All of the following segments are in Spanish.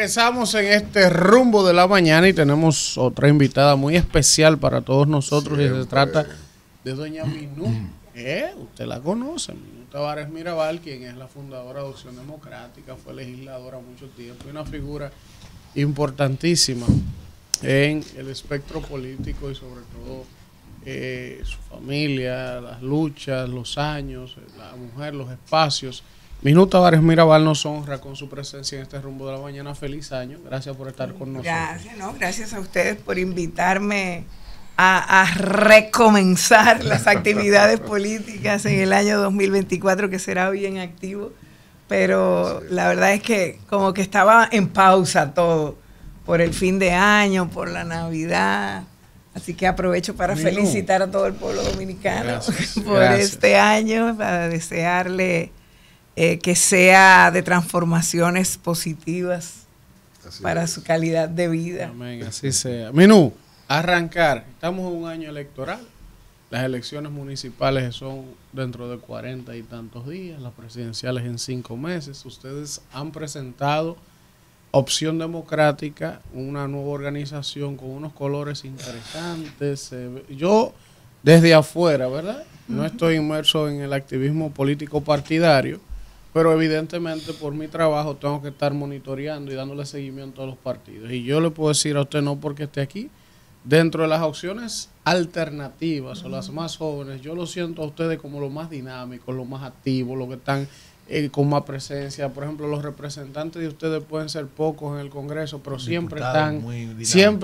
Regresamos en este rumbo de la mañana y tenemos otra invitada muy especial para todos nosotros. Siempre. Y se trata de doña Minú. Usted la conoce, Minú Tavares Mirabal, quien es la fundadora de Opción Democrática, fue legisladora mucho tiempo y una figura importantísima en el espectro político y sobre todo su familia, las luchas, los años, la mujer, los espacios. Minú Tavares Mirabal nos honra con su presencia en este rumbo de la mañana. Feliz año, gracias por estar con nosotros. Gracias a ustedes por invitarme a recomenzar las actividades políticas en el año 2024, que será bien activo, pero la verdad es que como que estaba en pausa todo, por el fin de año, por la Navidad. Así que aprovecho para felicitar a todo el pueblo dominicano por este año, para desearle que sea de transformaciones positivas para su calidad de vida. Amén, así sea. Minú, arrancar. Estamos en un año electoral. Las elecciones municipales son dentro de 40 y tantos días, las presidenciales en 5 meses. Ustedes han presentado Opción Democrática, una nueva organización con unos colores interesantes. Yo, desde afuera, ¿verdad? No estoy inmerso en el activismo político partidario, pero evidentemente por mi trabajo tengo que estar monitoreando y dándole seguimiento a los partidos. Y yo le puedo decir a usted, no porque esté aquí, dentro de las opciones alternativas o las más jóvenes, yo lo siento a ustedes como los más dinámicos, los más activos, los que están con más presencia. Por ejemplo, los representantes de ustedes pueden ser pocos en el Congreso, pero siempre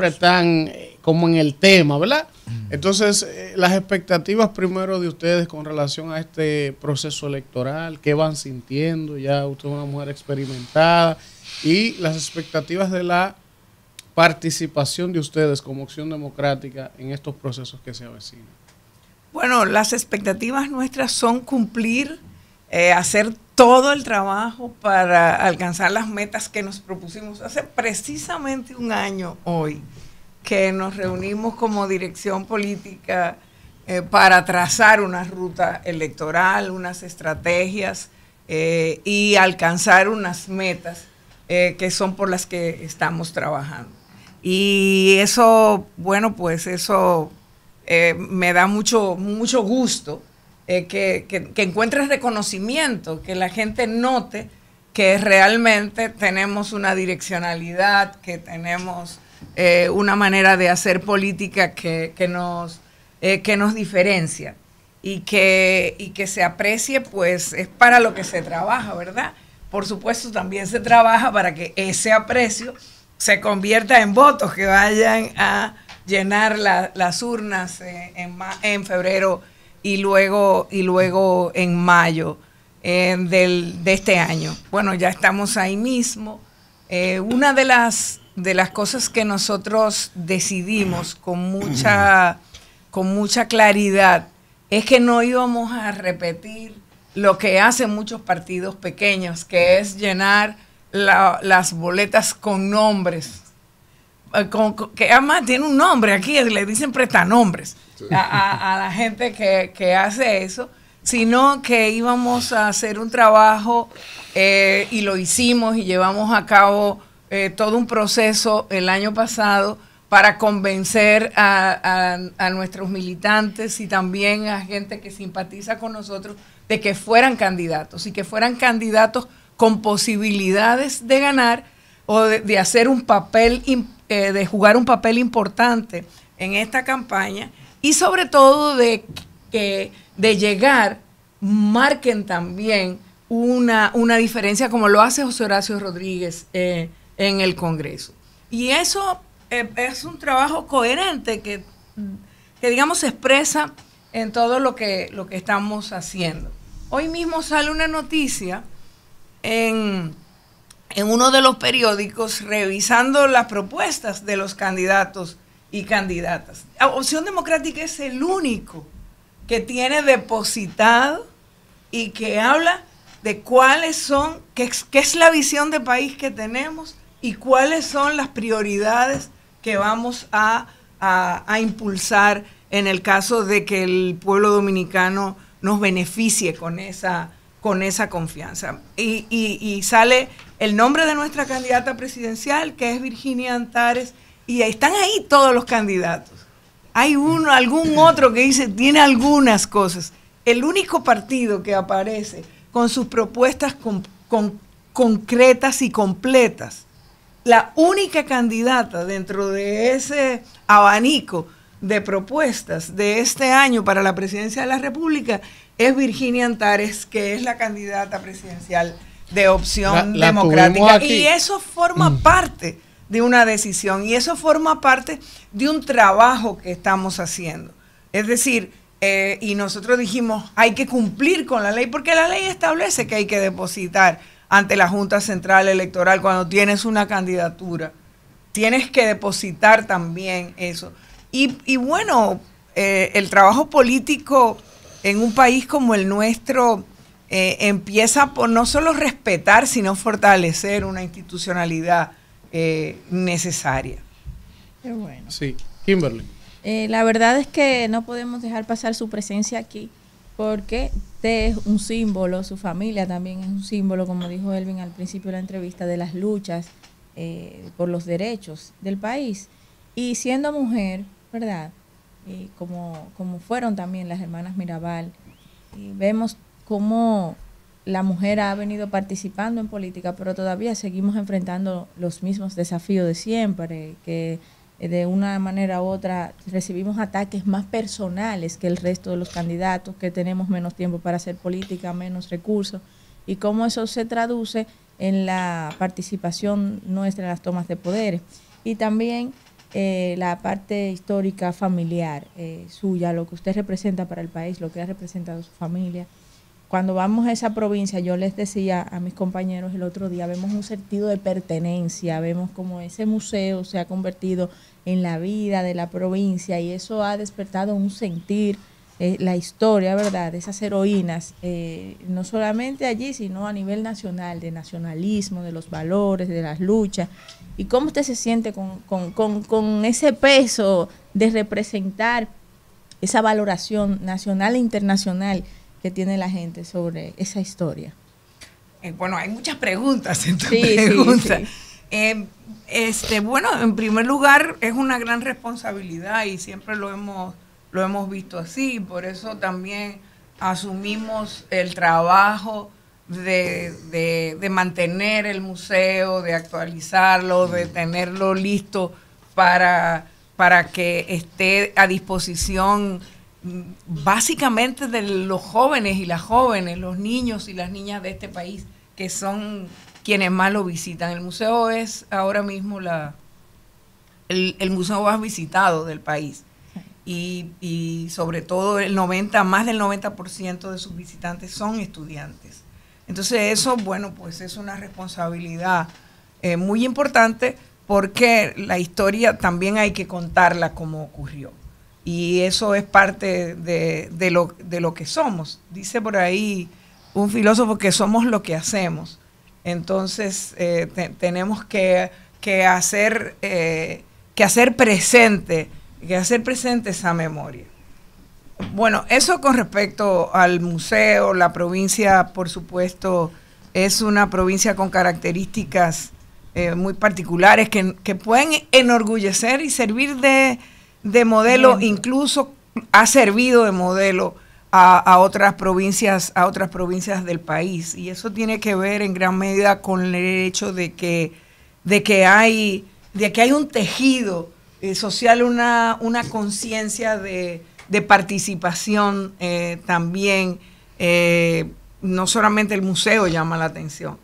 están como en el tema, ¿verdad? Entonces, las expectativas primero de ustedes con relación a este proceso electoral, ¿qué van sintiendo? Ya usted es una mujer experimentada, y las expectativas de la participación de ustedes como Opción Democrática en estos procesos que se avecinan. Bueno, las expectativas nuestras son cumplir, hacer todo el trabajo para alcanzar las metas que nos propusimos hace precisamente un año hoy, que nos reunimos como dirección política para trazar una ruta electoral, unas estrategias y alcanzar unas metas que son por las que estamos trabajando. Y eso, bueno, pues eso me da mucho gusto. Que encuentres reconocimiento, que la gente note que realmente tenemos una direccionalidad, que tenemos una manera de hacer política que nos diferencia y que se aprecie, pues es para lo que se trabaja, ¿verdad? Por supuesto, también se trabaja para que ese aprecio se convierta en votos que vayan a llenar las urnas en febrero y luego en mayo de este año. Bueno, ya estamos ahí mismo. Una de las cosas que nosotros decidimos con mucha claridad es que no íbamos a repetir lo que hacen muchos partidos pequeños, que es llenar las boletas con nombres, que además tiene un nombre aquí, le dicen prestanombres a la gente que hace eso, sino que íbamos a hacer un trabajo y lo hicimos y llevamos a cabo todo un proceso el año pasado para convencer a nuestros militantes y también a gente que simpatiza con nosotros de que fueran candidatos y que fueran candidatos con posibilidades de ganar o de hacer un papel, de jugar un papel importante en esta campaña y sobre todo de llegar, marquen también una diferencia como lo hace José Horacio Rodríguez en el Congreso. Y eso es un trabajo coherente que digamos se expresa en todo lo que estamos haciendo. Hoy mismo sale una noticia en uno de los periódicos revisando las propuestas de los candidatos y candidatas. Opción Democrática es el único que tiene depositado y que habla de cuáles son, qué es la visión de país que tenemos y cuáles son las prioridades que vamos a impulsar en el caso de que el pueblo dominicano nos beneficie con esa confianza. Y sale el nombre de nuestra candidata presidencial, que es Virginia Antares, y están ahí todos los candidatos. Hay algún otro que dice, tiene algunas cosas. El único partido que aparece con sus propuestas concretas y completas, la única candidata dentro de ese abanico de propuestas de este año para la presidencia de la República es Virginia Antares, que es la candidata presidencial de Opción Democrática. Y eso forma parte de una decisión, y eso forma parte de un trabajo que estamos haciendo. Es decir, y nosotros dijimos, hay que cumplir con la ley, porque la ley establece que hay que depositar ante la Junta Central Electoral cuando tienes una candidatura. Tienes que depositar también eso. Y bueno, el trabajo político en un país como el nuestro empieza por no solo respetar, sino fortalecer una institucionalidad necesaria. Qué bueno. Sí, Kimberly. La verdad es que no podemos dejar pasar su presencia aquí, porque usted es un símbolo, su familia también es un símbolo, como dijo Elvin al principio de la entrevista, de las luchas por los derechos del país. Y siendo mujer, ¿verdad? Como fueron también las hermanas Mirabal, y vemos cómo la mujer ha venido participando en política, pero todavía seguimos enfrentando los mismos desafíos de siempre, que de una manera u otra recibimos ataques más personales que el resto de los candidatos, que tenemos menos tiempo para hacer política, menos recursos, y cómo eso se traduce en la participación nuestra en las tomas de poderes. Y también la parte histórica familiar suya, lo que usted representa para el país, lo que ha representado su familia. Cuando vamos a esa provincia, yo les decía a mis compañeros el otro día, vemos un sentido de pertenencia, vemos como ese museo se ha convertido en la vida de la provincia, y eso ha despertado un sentir, la historia, ¿verdad?, de esas heroínas, no solamente allí, sino a nivel nacional, de nacionalismo, de los valores, de las luchas. ¿Y cómo usted se siente con ese peso de representar esa valoración nacional e internacional que tiene la gente sobre esa historia? Bueno, hay muchas preguntas en tu pregunta. Sí. Bueno, en primer lugar, es una gran responsabilidad y siempre lo hemos visto así. Por eso también asumimos el trabajo de mantener el museo, de actualizarlo, de tenerlo listo para que esté a disposición básicamente de los jóvenes y las jóvenes, los niños y las niñas de este país, que son quienes más lo visitan. El museo es ahora mismo el museo más visitado del país, y sobre todo más del 90% de sus visitantes son estudiantes. Entonces eso, bueno, pues es una responsabilidad muy importante, porque la historia también hay que contarla como ocurrió. Y eso es parte de lo que somos. Dice por ahí un filósofo que somos lo que hacemos. Entonces tenemos que hacer presente esa memoria. Bueno, eso con respecto al museo. La provincia, por supuesto, es una provincia con características muy particulares que pueden enorgullecer y servir de modelo. Bien. Incluso ha servido de modelo a otras provincias del país, y eso tiene que ver en gran medida con el hecho de que hay un tejido social, una conciencia de participación también. No solamente el museo llama la atención.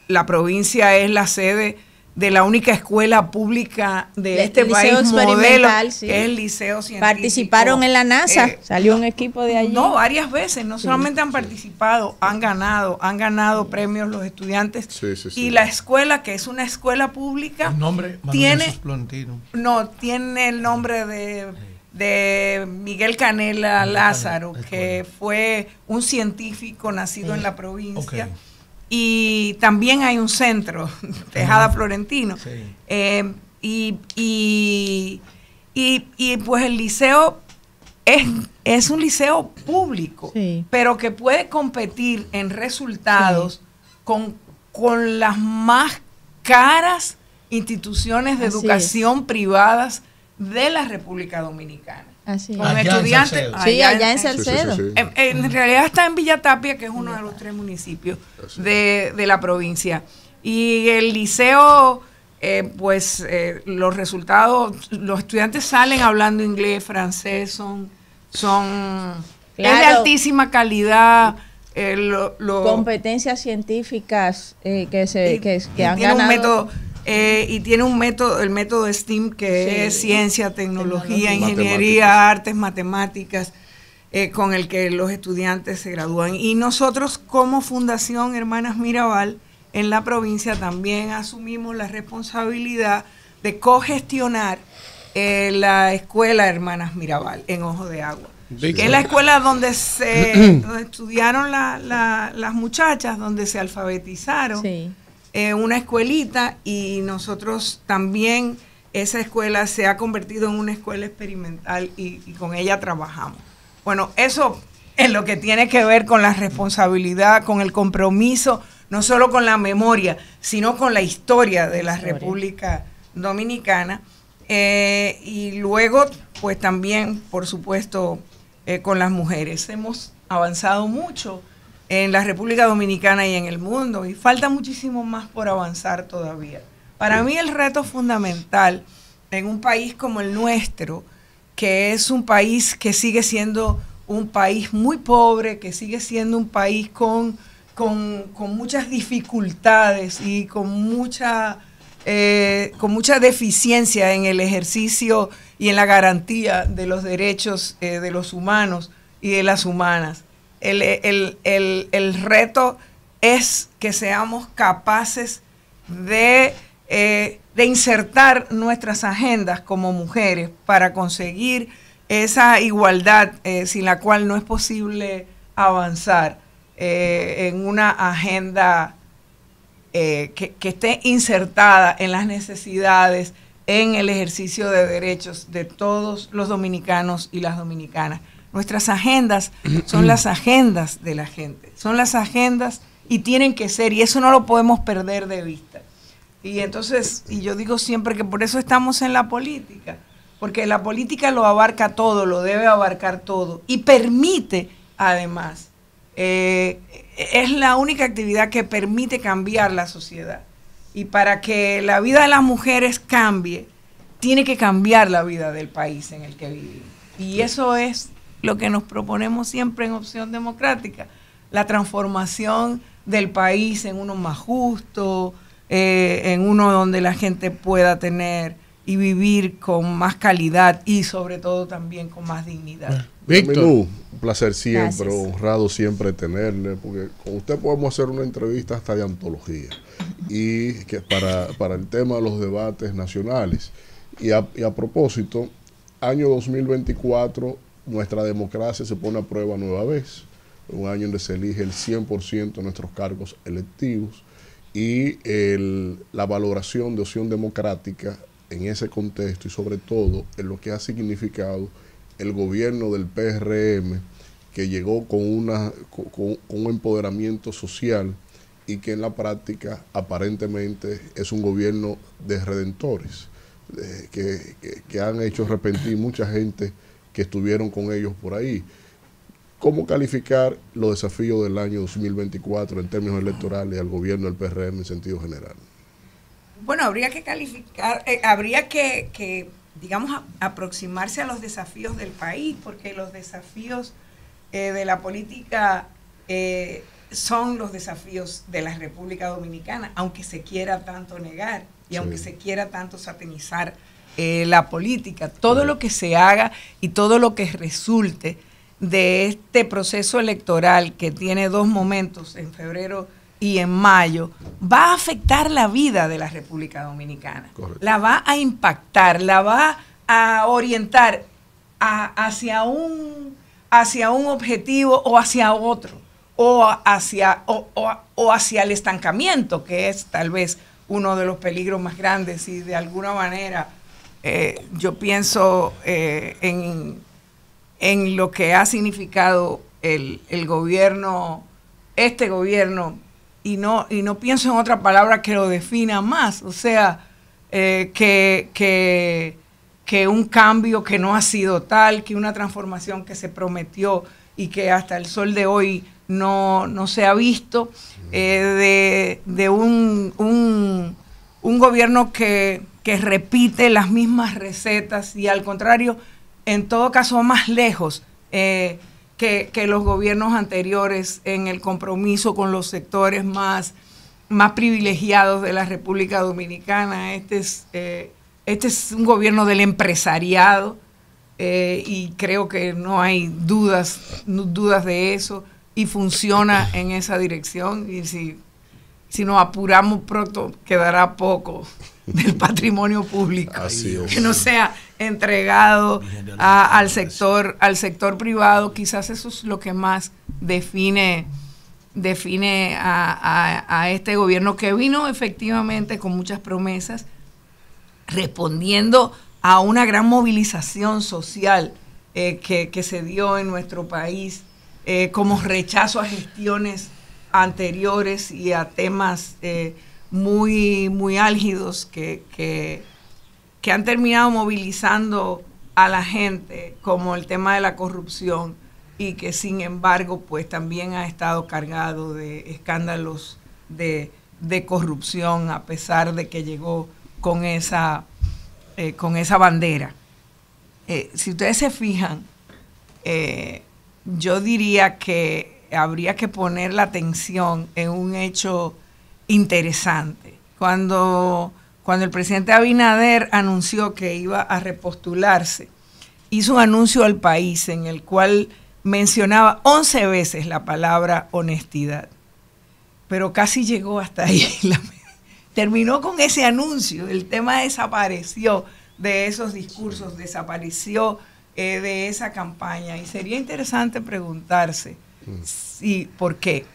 La provincia es la sede de la única escuela pública de este país modelo, sí, que es el Liceo Científico. Participaron en la NASA, salió un equipo de allí. No, varias veces, no solamente han participado, han ganado premios los estudiantes. Sí. Y la escuela, que es una escuela pública, el nombre tiene el nombre de Miguel Canela Lázaro, que fue un científico nacido en la provincia. Okay. Y también hay un centro, Tejada Florentino. Sí. Y pues el liceo es un liceo público, sí, pero que puede competir en resultados, sí, con las más caras instituciones de Así educación privadas de la República Dominicana. Así es. Con Allá en estudiantes. Salcedo. Sí, allá en Sí, sí, sí, Salcedo. sí. En realidad está en Villa Tapia, que es uno de los 3 municipios de la provincia. Y el liceo, los resultados, los estudiantes salen hablando inglés, francés, son es de Claro. altísima calidad. Competencias científicas que han tiene un ganado. método y tiene un método, el método STEAM, que Sí. es ciencia, tecnología, Tecnología. ingeniería, artes, matemáticas, con el que los estudiantes se gradúan. Y nosotros como Fundación Hermanas Mirabal en la provincia también asumimos la responsabilidad de cogestionar la escuela Hermanas Mirabal en Ojo de Agua, que es la escuela donde donde estudiaron las muchachas, donde se alfabetizaron. Sí. Una escuelita, y nosotros también, esa escuela se ha convertido en una escuela experimental y con ella trabajamos. Bueno, eso es lo que tiene que ver con la responsabilidad, con el compromiso, no solo con la memoria, sino con la historia de la República Dominicana. Y luego, pues también, por supuesto, con las mujeres. Hemos avanzado mucho en la República Dominicana y en el mundo, y falta muchísimo más por avanzar todavía. Para mí el reto fundamental en un país como el nuestro, que es un país que sigue siendo un país muy pobre, que sigue siendo un país con muchas dificultades y con mucha deficiencia en el ejercicio y en la garantía de los derechos de los humanos y de las humanas. El reto es que seamos capaces de insertar nuestras agendas como mujeres para conseguir esa igualdad sin la cual no es posible avanzar en una agenda que esté insertada en las necesidades, en el ejercicio de derechos de todos los dominicanos y las dominicanas. Nuestras agendas son las agendas de la gente, son las agendas y tienen que ser, y eso no lo podemos perder de vista. Y entonces, y yo digo siempre que por eso estamos en la política, porque la política lo abarca todo, lo debe abarcar todo, y permite, además, es la única actividad que permite cambiar la sociedad. Y para que la vida de las mujeres cambie, tiene que cambiar la vida del país en el que vivimos. Y eso es lo que nos proponemos siempre en Opción Democrática, la transformación del país en uno más justo, en uno donde la gente pueda tener y vivir con más calidad y sobre todo también con más dignidad. Víctor. Menú, un placer siempre, Gracias. honrado siempre tenerle, porque con usted podemos hacer una entrevista hasta de antología, y que para el tema de los debates nacionales. Y a propósito, año 2024, nuestra democracia se pone a prueba nueva vez, un año donde se elige el 100% de nuestros cargos electivos, y la valoración de Opción Democrática en ese contexto, y sobre todo en lo que ha significado el gobierno del PRM, que llegó con un empoderamiento social y que en la práctica aparentemente es un gobierno de redentores, que han hecho arrepentir mucha gente que estuvieron con ellos por ahí. ¿Cómo calificar los desafíos del año 2024 en términos electorales al gobierno del PRM en sentido general? Bueno, habría que calificar, habría que digamos, aproximarse a los desafíos del país, porque los desafíos de la política son los desafíos de la República Dominicana, aunque se quiera tanto negar y aunque se quiera tanto satanizar la política. Todo lo que se haga y todo lo que resulte de este proceso electoral, que tiene 2 momentos, en febrero y en mayo, va a afectar la vida de la República Dominicana. Correcto. La va a impactar, la va a orientar hacia un objetivo o hacia otro, o hacia el estancamiento, que es tal vez uno de los peligros más grandes. Y de alguna manera yo pienso en lo que ha significado el gobierno, este gobierno y no pienso en otra palabra que lo defina más, o sea, que un cambio que no ha sido tal, que una transformación que se prometió y que hasta el sol de hoy no se ha visto, de un gobierno que repite las mismas recetas y al contrario, en todo caso más lejos que los gobiernos anteriores en el compromiso con los sectores más privilegiados de la República Dominicana. Este es un gobierno del empresariado y creo que no hay dudas de eso y funciona en esa dirección, y si nos apuramos pronto quedará poco del patrimonio público que no sea entregado al sector privado. Quizás eso es lo que más define a este gobierno, que vino efectivamente con muchas promesas, respondiendo a una gran movilización social que se dio en nuestro país como rechazo a gestiones anteriores y a temas muy álgidos que han terminado movilizando a la gente, como el tema de la corrupción, y que sin embargo pues también ha estado cargado de escándalos de corrupción, a pesar de que llegó con esa bandera. Si ustedes se fijan, yo diría que habría que poner la atención en un hecho interesante. Cuando el presidente Abinader anunció que iba a repostularse, hizo un anuncio al país en el cual mencionaba 11 veces la palabra honestidad, pero casi llegó hasta ahí. Terminó con ese anuncio, el tema desapareció de esos discursos, desapareció de esa campaña, y sería interesante preguntarse por qué,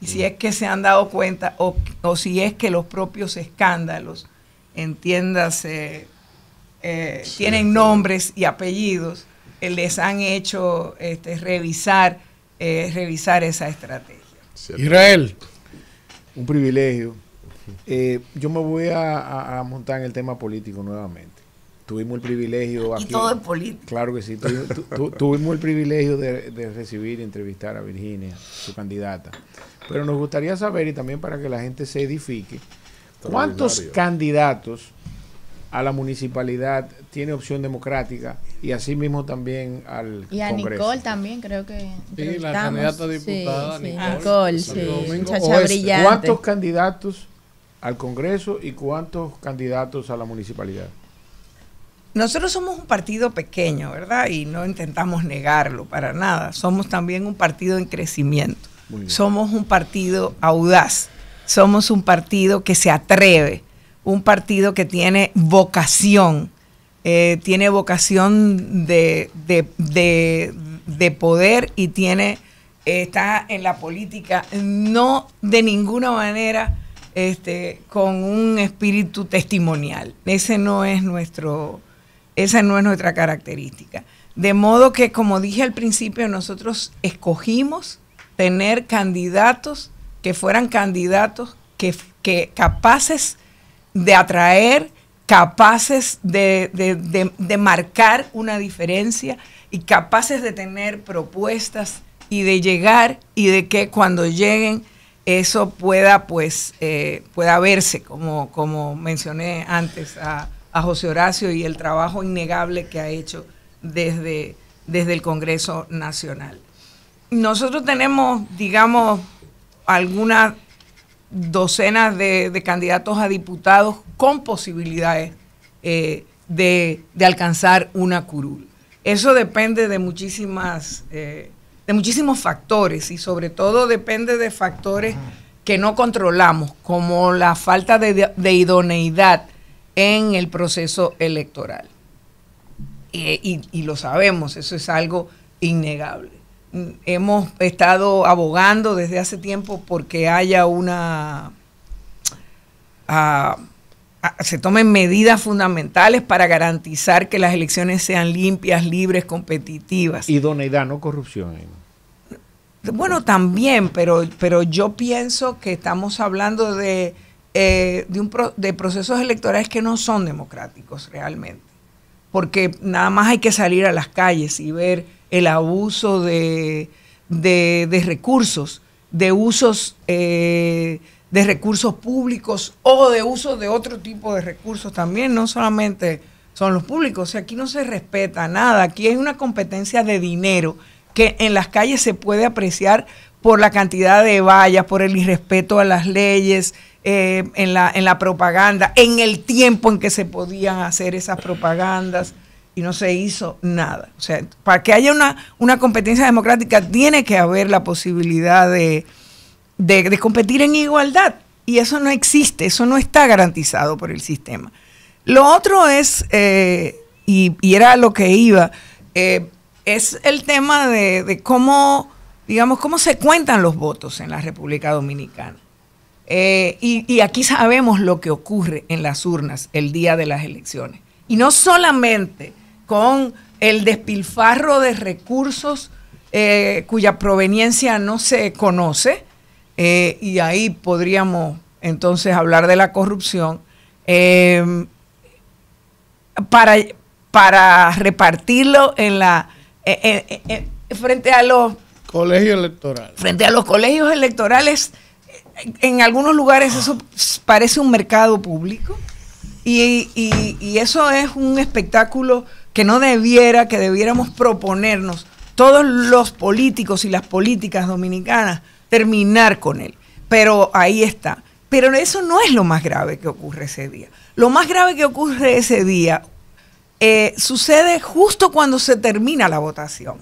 y si es que se han dado cuenta o si es que los propios escándalos, entiéndase, tienen nombres y apellidos, les han hecho revisar esa estrategia. Israel. Un privilegio. Yo me voy a montar en el tema político nuevamente. Tuvimos el privilegio aquí. Y todo es político. Claro que sí. Tuvimos el privilegio de recibir y entrevistar a Virginia, su candidata. Pero nos gustaría saber, y también para que la gente se edifique, ¿cuántos candidatos a la municipalidad tiene Opción Democrática, y asimismo también al y a Congreso? Nicole también, creo que sí, la candidata diputada Nicole, muchacha brillante. ¿Cuántos candidatos al Congreso y cuántos candidatos a la municipalidad? Nosotros somos un partido pequeño, ¿verdad? Y no intentamos negarlo para nada. Somos también un partido en crecimiento. Somos un partido audaz. Somos un partido que se atreve. Un partido que tiene vocación. Tiene vocación de poder y está en la política, no de ninguna manera con un espíritu testimonial. Esa no es nuestra característica. De modo que, como dije al principio, nosotros escogimos tener candidatos que fueran candidatos que capaces de atraer, capaces de marcar una diferencia y capaces de tener propuestas y de llegar, y de que cuando lleguen eso pueda verse, como mencioné antes a José Horacio, y el trabajo innegable que ha hecho desde el Congreso Nacional. Nosotros tenemos, digamos, algunas docenas de candidatos a diputados con posibilidades de alcanzar una curul. Eso depende de muchísimos factores, y sobre todo depende de factores que no controlamos, como la falta de idoneidad en el proceso electoral. Y lo sabemos, eso es algo innegable. Hemos estado abogando desde hace tiempo porque haya se tomen medidas fundamentales para garantizar que las elecciones sean limpias, libres, competitivas. Idoneidad, no corrupción. Bueno, también, pero yo pienso que estamos hablando de procesos electorales que no son democráticos realmente, porque nada más hay que salir a las calles y ver el abuso de recursos, de usos de recursos públicos o de uso de otro tipo de recursos también, no solamente son los públicos. O sea, aquí no se respeta nada, aquí hay una competencia de dinero que en las calles se puede apreciar por la cantidad de vallas, por el irrespeto a las leyes, en la propaganda, en el tiempo en que se podían hacer esas propagandas, y no se hizo nada. O sea, para que haya una competencia democrática tiene que haber la posibilidad de competir en igualdad, y eso no existe, eso no está garantizado por el sistema. Lo otro es, y era lo que iba, es el tema de cómo, digamos, cómo se cuentan los votos en la República Dominicana. Y aquí sabemos lo que ocurre en las urnas el día de las elecciones. Y no solamente con el despilfarro de recursos cuya proveniencia no se conoce, y ahí podríamos entonces hablar de la corrupción, para repartirlo frente a los colegios electorales. Frente a los colegios electorales, en algunos lugares eso parece un mercado público, y eso es un espectáculo que debiéramos proponernos todos los políticos y las políticas dominicanas, terminar con él. Pero ahí está. Pero eso no es lo más grave que ocurre ese día. Lo más grave que ocurre ese día sucede justo cuando se termina la votación.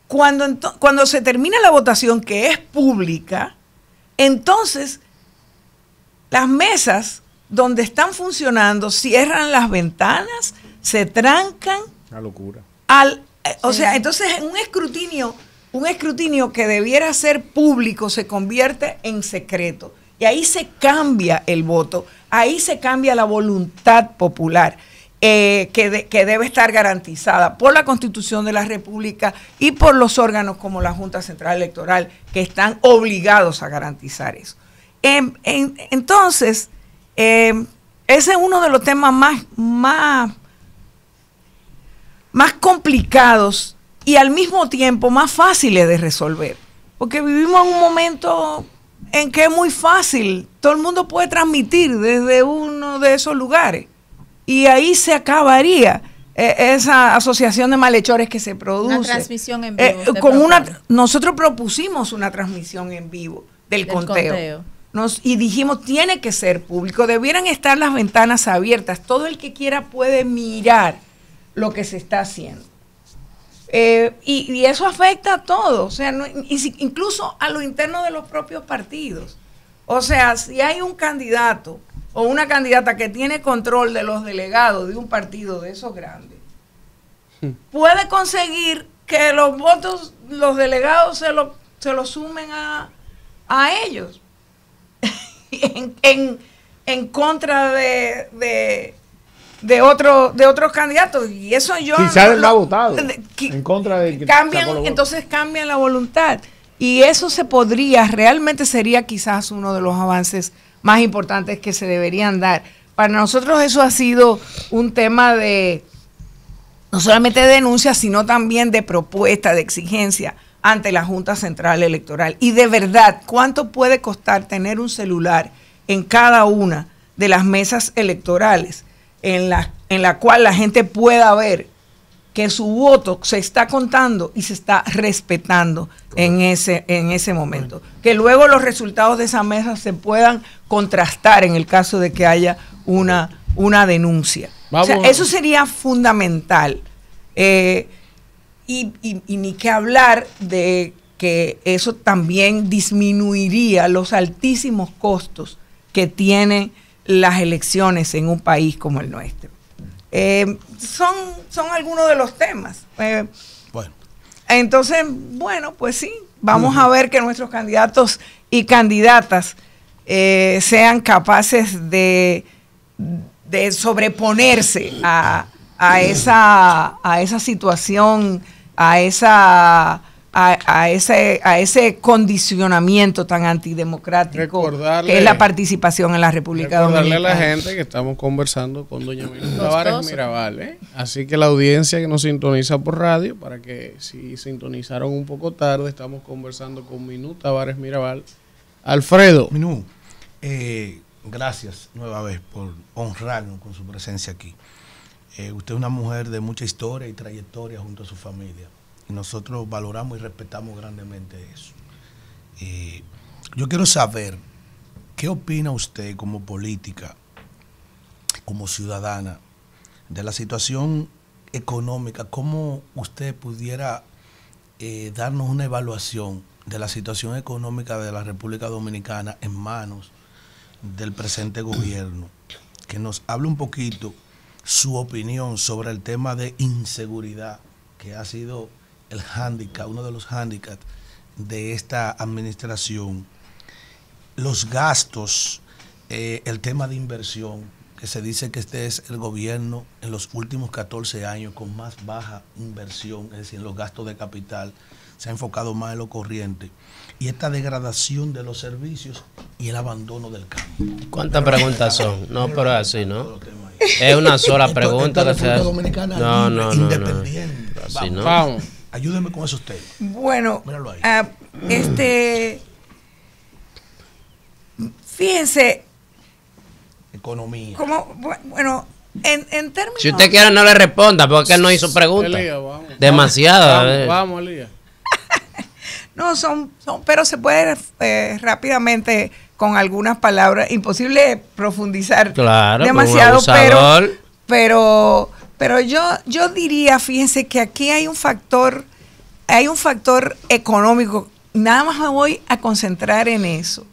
Cuando se termina la votación, que es pública, entonces las mesas donde están funcionando cierran las ventanas, se trancan. Una locura. O sea, entonces un escrutinio que debiera ser público se convierte en secreto. Y ahí se cambia el voto, ahí se cambia la voluntad popular, que debe estar garantizada por la Constitución de la República y por los órganos como la Junta Central Electoral, que están obligados a garantizar eso. Entonces, ese es uno de los temas más complicados y al mismo tiempo más fáciles de resolver, porque vivimos en un momento en que es muy fácil, todo el mundo puede transmitir desde uno de esos lugares, y ahí se acabaría esa asociación de malhechores que se produce. Una transmisión en vivo. Nosotros propusimos una transmisión en vivo del conteo. Y dijimos, tiene que ser público, debieran estar las ventanas abiertas, todo el que quiera puede mirar lo que se está haciendo. Y eso afecta a todo, o sea, incluso a lo interno de los propios partidos. O sea, si hay un candidato o una candidata que tiene control de los delegados de un partido de esos grandes, puede conseguir que los votos, los delegados se lo sumen a ellos en contra de otros candidatos, y eso yo quizás no ha votado en contra de que entonces cambian la voluntad, y eso realmente sería quizás uno de los avances más importantes que se deberían dar. Para nosotros eso ha sido un tema no solamente de denuncia, sino también de propuesta, de exigencia ante la Junta Central Electoral. Y de verdad, ¿cuánto puede costar tener un celular en cada una de las mesas electorales en la cual la gente pueda ver que su voto se está contando y se está respetando en ese momento? Que luego los resultados de esa mesa se puedan contrastar en el caso de que haya una denuncia. O sea, eso sería fundamental. Y ni que hablar de que eso también disminuiría los altísimos costos que tienen las elecciones en un país como el nuestro. Son algunos de los temas. Bueno. Entonces, bueno, pues sí, vamos a ver que nuestros candidatos y candidatas sean capaces de sobreponerse a esa situación, a esa a ese condicionamiento tan antidemocrático que es la participación en la República Dominicana. Recordarle a la gente que estamos conversando con doña Minú Tavares Mirabal, ¿eh? Así que la audiencia que nos sintoniza por radio, para que si sintonizaron un poco tarde, estamos conversando con Minú Tavares Mirabal. Alfredo. Minú, gracias nueva vez por honrarnos con su presencia aquí. Usted es una mujer de mucha historia y trayectoria junto a su familia. Y nosotros valoramos y respetamos grandemente eso. Yo quiero saber, ¿qué opina usted como política, como ciudadana, de la situación económica? ¿Cómo usted pudiera darnos una evaluación de la situación económica de la República Dominicana en manos del presente gobierno? Que nos hable un poquito su opinión sobre el tema de inseguridad, que ha sido el hándicap, uno de los hándicaps de esta administración, los gastos, el tema de inversión, que se dice que este es el gobierno en los últimos 14 años con más baja inversión, es decir, en los gastos de capital, se ha enfocado más en lo corriente, y esta degradación de los servicios y el abandono del campo. ¿Cuántas preguntas son? No, pero así, ¿no? Es una sola pregunta. No. Independiente. Así, ¿no? Vamos. Ayúdeme con esos temas. Bueno, fíjense. Economía. Bueno, en términos. Si usted quiere, no le responda, porque él no hizo preguntas. Demasiado. Vamos, Elías. No, pero se puede rápidamente, con algunas palabras, imposible profundizar demasiado, pero yo diría, fíjense que aquí hay un factor económico, nada más me voy a concentrar en eso,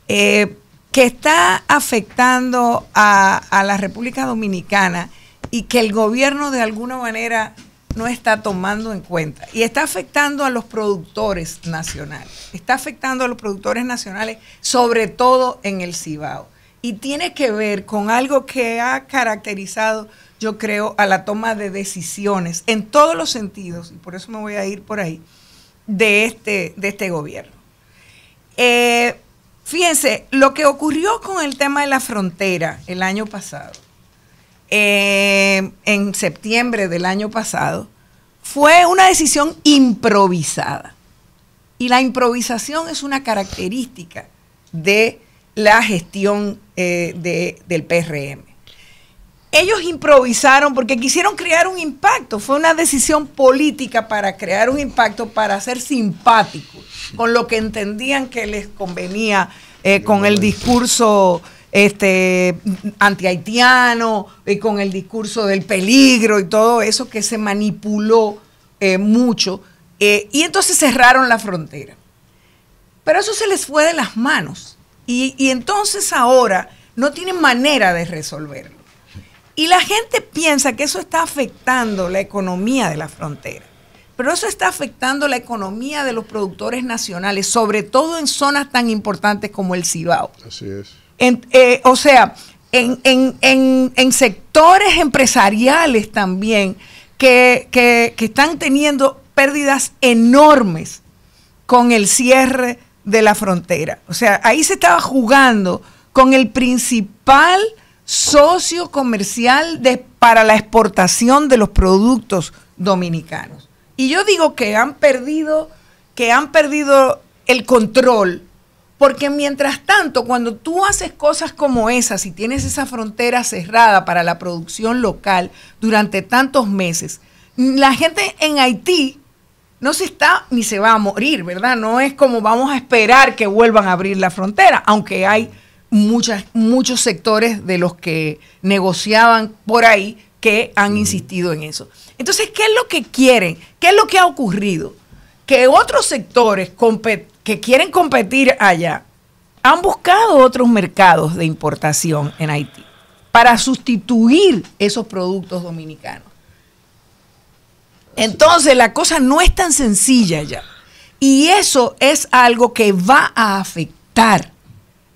que está afectando a la República Dominicana y que el gobierno de alguna manera no está tomando en cuenta. Y está afectando a los productores nacionales. Está afectando a los productores nacionales, sobre todo en el Cibao. Y tiene que ver con algo que ha caracterizado, yo creo, a la toma de decisiones en todos los sentidos, y por eso me voy a ir por ahí, de este gobierno. Fíjense, lo que ocurrió con el tema de la frontera el año pasado, en septiembre del año pasado, fue una decisión improvisada. Y la improvisación es una característica de la gestión del PRM. Ellos improvisaron porque quisieron crear un impacto. Fue una decisión política para crear un impacto, para ser simpáticos con lo que entendían que les convenía, con el discurso anti-haitiano, y con el discurso del peligro y todo eso que se manipuló mucho. Y entonces cerraron la frontera. Pero eso se les fue de las manos. Y entonces ahora no tienen manera de resolverlo. Y la gente piensa que eso está afectando la economía de la frontera. Pero eso está afectando la economía de los productores nacionales, sobre todo en zonas tan importantes como el Cibao. Así es. O sea, en sectores empresariales también que están teniendo pérdidas enormes con el cierre de la frontera. O sea, ahí se estaba jugando con el principal socio comercial para la exportación de los productos dominicanos. Y yo digo que han perdido el control, porque mientras tanto, cuando tú haces cosas como esas y tienes esa frontera cerrada para la producción local durante tantos meses, la gente en Haití no se está ni se va a morir, ¿verdad? No es como vamos a esperar que vuelvan a abrir la frontera, aunque hay muchos sectores de los que negociaban por ahí que han insistido en eso. Entonces, ¿qué es lo que quieren? ¿Qué es lo que ha ocurrido? Que otros sectores que quieren competir allá han buscado otros mercados de importación en Haití para sustituir esos productos dominicanos. Entonces, la cosa no es tan sencilla ya. Y eso es algo que va a afectar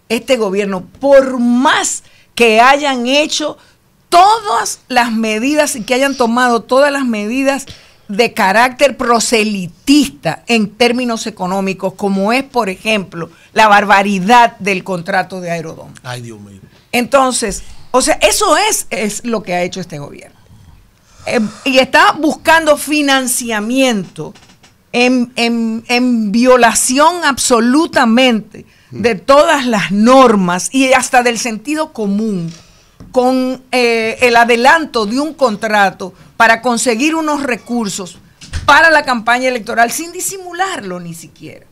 este gobierno, por más que hayan hecho todas las medidas y que hayan tomado todas las medidas de carácter proselitista en términos económicos, como es, por ejemplo, la barbaridad del contrato de Aerodón. Ay, Dios mío. Entonces, o sea, eso es lo que ha hecho este gobierno. Y está buscando financiamiento en violación absolutamente de todas las normas y hasta del sentido común, con el adelanto de un contrato para conseguir unos recursos para la campaña electoral sin disimularlo ni siquiera.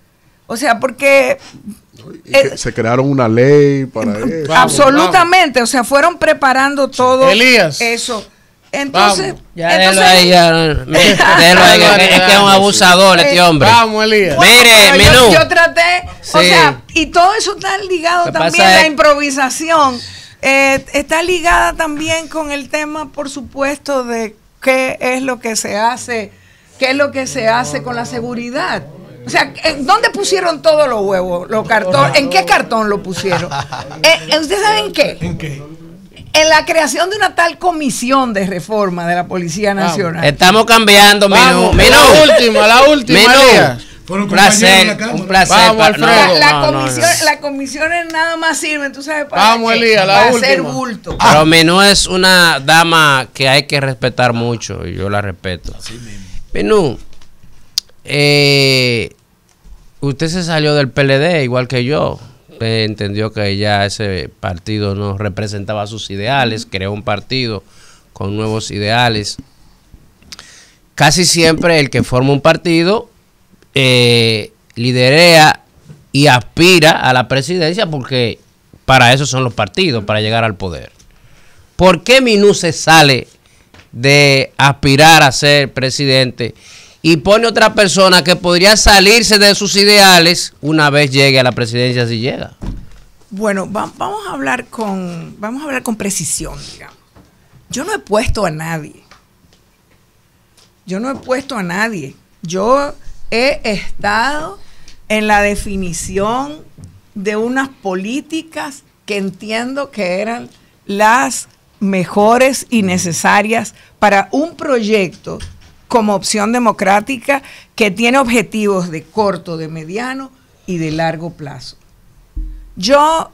O sea, porque se crearon una ley para eso. Absolutamente, o sea, fueron preparando todo Elías. eso. Entonces, déjalo ahí, es que es un abusador este hombre. Vamos, Elías. Bueno, Mire, yo traté, o sea, y todo eso está ligado también a la improvisación. Está ligada también con el tema, por supuesto, de qué es lo que se hace, con la seguridad. O sea, ¿dónde pusieron todos los huevos, los cartones? ¿En qué cartón lo pusieron? ¿Ustedes saben qué? ¿En qué? En la creación de una tal comisión de reforma de la Policía Nacional. Estamos cambiando, Minú. La última, Elías. Un placer. Vamos, Alfredo. Las comisiones nada más sirven, tú sabes, para hacer bulto. Pero Minú es una dama que hay que respetar mucho y yo la respeto. Minú, usted se salió del PLD igual que yo. Usted entendió que ya ese partido no representaba sus ideales, creó un partido con nuevos ideales. Casi siempre el que forma un partido liderea y aspira a la presidencia, porque para eso son los partidos, para llegar al poder. ¿Por qué Minú se sale de aspirar a ser presidente y pone otra persona que podría salirse de sus ideales una vez llegue a la presidencia, si llega? Bueno, vamos a hablar con precisión, digamos. Yo no he puesto a nadie. Yo he estado en la definición de unas políticas que entiendo que eran las mejores y necesarias para un proyecto como Opción Democrática que tiene objetivos de corto, de mediano y de largo plazo. Yo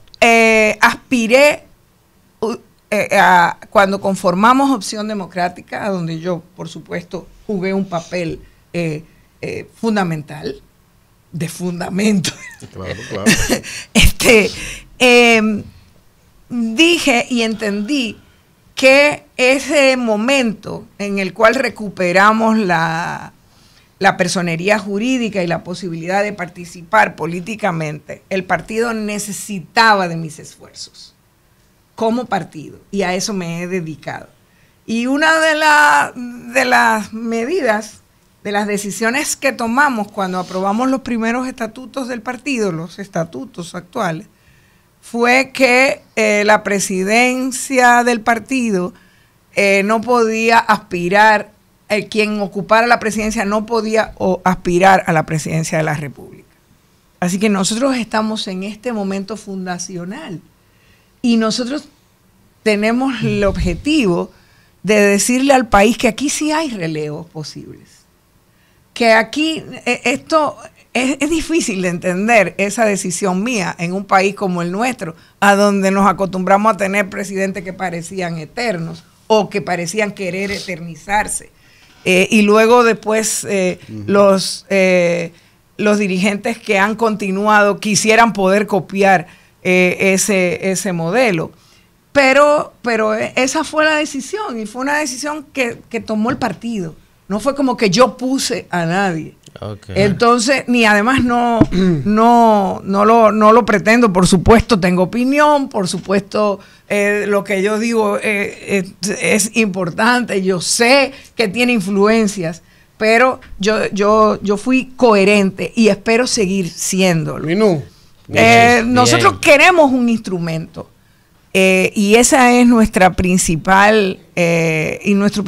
aspiré cuando conformamos Opción Democrática, a donde yo, por supuesto, jugué un papel fundamental, de fundamento. Claro. Dije y entendí que ese momento en el cual recuperamos la personería jurídica y la posibilidad de participar políticamente, el partido necesitaba de mis esfuerzos como partido, y a eso me he dedicado. Y una de las medidas, de las decisiones que tomamos cuando aprobamos los primeros estatutos del partido, los estatutos actuales, fue que la presidencia del partido no podía aspirar, quien ocupara la presidencia no podía aspirar a la presidencia de la República. Así que nosotros estamos en este momento fundacional y nosotros tenemos el objetivo de decirle al país que aquí sí hay relevos posibles. Que aquí esto es difícil de entender, esa decisión mía en un país como el nuestro, a donde nos acostumbramos a tener presidentes que parecían eternos o que parecían querer eternizarse. Y luego después los dirigentes que han continuado quisieran poder copiar ese modelo. Pero esa fue la decisión, y fue una decisión que tomó el partido. No fue como que yo puse a nadie. Okay. Entonces, ni además no lo pretendo. Por supuesto tengo opinión, por supuesto lo que yo digo es importante. Yo sé que tiene influencias, pero yo fui coherente y espero seguir siéndolo. Nosotros queremos un instrumento. Y esa es nuestra principal y nuestro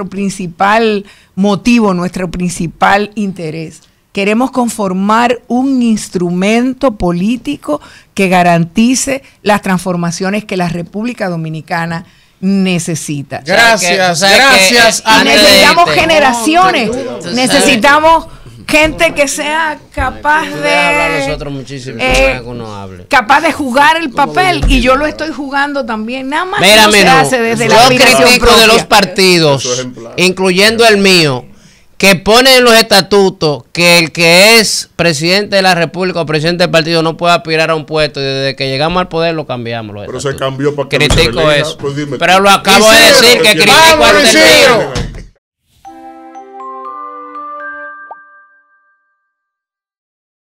principal motivo, nuestro principal interés. Queremos conformar un instrumento político que garantice las transformaciones que la República Dominicana necesita. Gracias, O sea que, gracias. Y antes de necesitamos irte, generaciones, tú necesitamos gente que sea capaz tú dejas hablar a de nosotros muchísimo, que uno hable. capaz de jugar el papel, y yo lo estoy jugando también, nada más Mira, no se Menú, hace desde la yo aspiración critico propia. de los partidos, Eso es ejemplar. incluyendo el mío, que ponen en los estatutos que el que es presidente de la República o presidente del partido no puede aspirar a un puesto, y desde que llegamos al poder lo cambiamos. Los Pero se estatutos. cambió para que Critico Luis se eso. elija, pues dime pero tú. lo acabo de Isidro, decir, que ¿quién? critico Vamos, al Isidro. tercero.